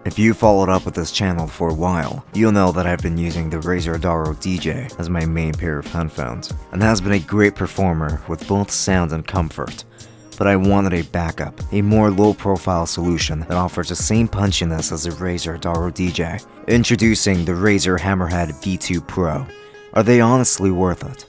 If you followed up with this channel for a while, you'll know that I've been using the Razer DJ as my main pair of headphones, and has been a great performer with both sound and comfort. But I wanted a backup, a more low-profile solution that offers the same punchiness as the Razer DJ. Introducing the Razer Hammerhead V2 Pro. Are they honestly worth it?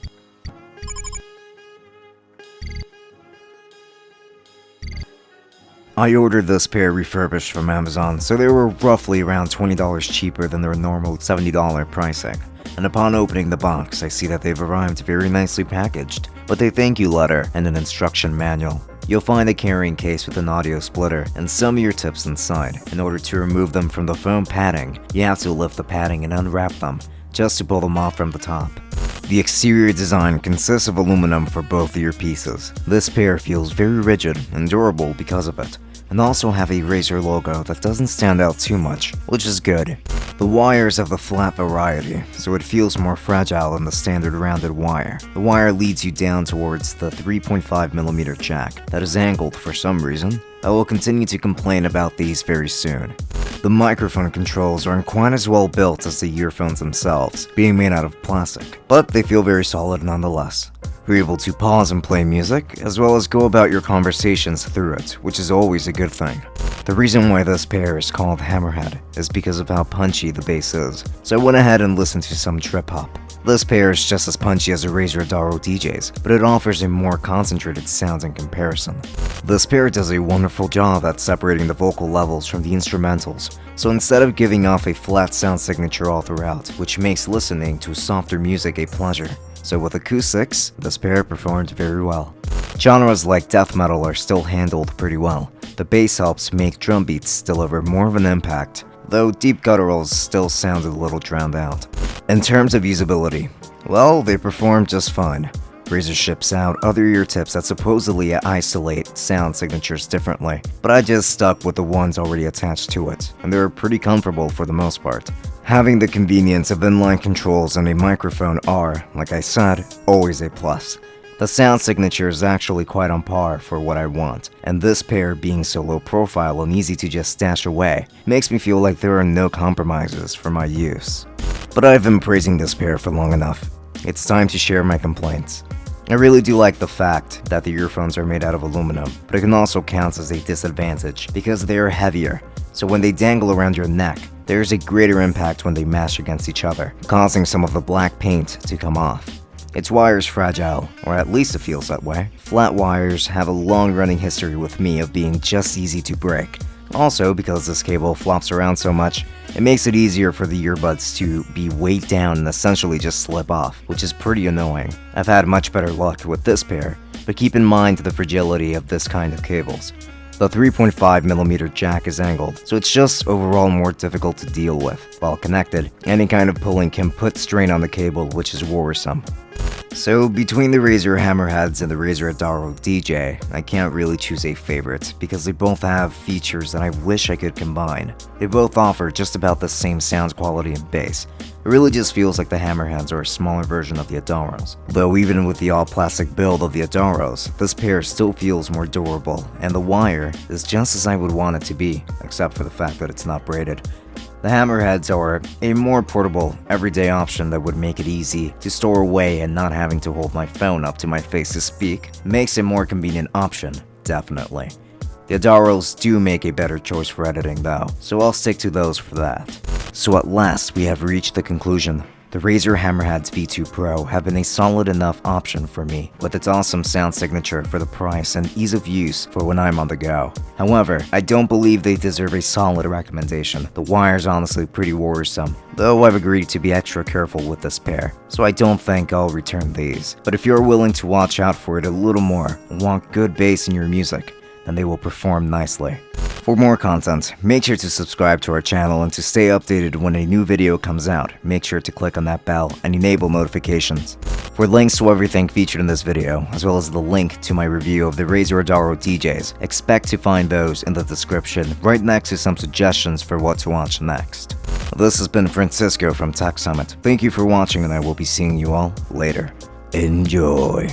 I ordered this pair refurbished from Amazon, so they were roughly around $20 cheaper than their normal $70 pricing. And upon opening the box, I see that they've arrived very nicely packaged, with a thank you letter and an instruction manual. You'll find a carrying case with an audio splitter and some ear tips inside. In order to remove them from the foam padding, you have to lift the padding and unwrap them, just to pull them off from the top. The exterior design consists of aluminum for both earpieces. This pair feels very rigid and durable because of it, and also have a Razer logo that doesn't stand out too much, which is good. The wires have the flat variety, so it feels more fragile than the standard rounded wire. The wire leads you down towards the 3.5mm jack that is angled for some reason. I will continue to complain about these very soon. The microphone controls aren't quite as well built as the earphones themselves, being made out of plastic, but they feel very solid nonetheless. You're able to pause and play music, as well as go about your conversations through it, which is always a good thing. The reason why this pair is called Hammerhead is because of how punchy the bass is, so I went ahead and listened to some trip hop. This pair is just as punchy as the Razer DJ's, but it offers a more concentrated sound in comparison. This pair does a wonderful job at separating the vocal levels from the instrumentals, so instead of giving off a flat sound signature all throughout, which makes listening to softer music a pleasure. So with acoustics, this pair performed very well. Genres like death metal are still handled pretty well. The bass helps make drum beats deliver more of an impact, though deep gutturals still sound a little drowned out. In terms of usability, well, they performed just fine. Razer ships out other ear tips that supposedly isolate sound signatures differently, but I just stuck with the ones already attached to it, and they're pretty comfortable for the most part. Having the convenience of inline controls and a microphone are, like I said, always a plus. The sound signature is actually quite on par for what I want, and this pair being so low profile and easy to just stash away makes me feel like there are no compromises for my use. But I've been praising this pair for long enough. It's time to share my complaints. I really do like the fact that the earphones are made out of aluminum, but it can also count as a disadvantage because they are heavier, so when they dangle around your neck, there is a greater impact when they mash against each other, causing some of the black paint to come off. Its wire is fragile, or at least it feels that way. Flat wires have a long-running history with me of being just easy to break. Also, because this cable flops around so much, it makes it easier for the earbuds to be weighed down and essentially just slip off, which is pretty annoying. I've had much better luck with this pair, but keep in mind the fragility of this kind of cables. The 3.5mm jack is angled, so it's just overall more difficult to deal with. While connected, any kind of pulling can put strain on the cable, which is worrisome. So between the Razer Hammerheads and the Razer DJ, I can't really choose a favorite because they both have features that I wish I could combine. They both offer just about the same sound quality and bass. It really just feels like the Hammerheads are a smaller version of the Adaros. Though even with the all-plastic build of the Adaros, this pair still feels more durable, and the wire is just as I would want it to be, except for the fact that it's not braided. The Hammerheads are a more portable, everyday option that would make it easy to store away and not having to hold my phone up to my face to speak. Makes a more convenient option, definitely. The Adaros do make a better choice for editing though, so I'll stick to those for that. So at last we have reached the conclusion. The Razer Hammerhead V2 Pro have been a solid enough option for me, with its awesome sound signature for the price and ease of use for when I'm on the go. However, I don't believe they deserve a solid recommendation. The wire's honestly pretty worrisome, though I've agreed to be extra careful with this pair, so I don't think I'll return these. But if you're willing to watch out for it a little more and want good bass in your music, then they will perform nicely. For more content, make sure to subscribe to our channel, and to stay updated when a new video comes out, make sure to click on that bell and enable notifications. For links to everything featured in this video, as well as the link to my review of the Razer DJs, expect to find those in the description right next to some suggestions for what to watch next. This has been Francisco from Tech Summit. Thank you for watching, and I will be seeing you all later. Enjoy!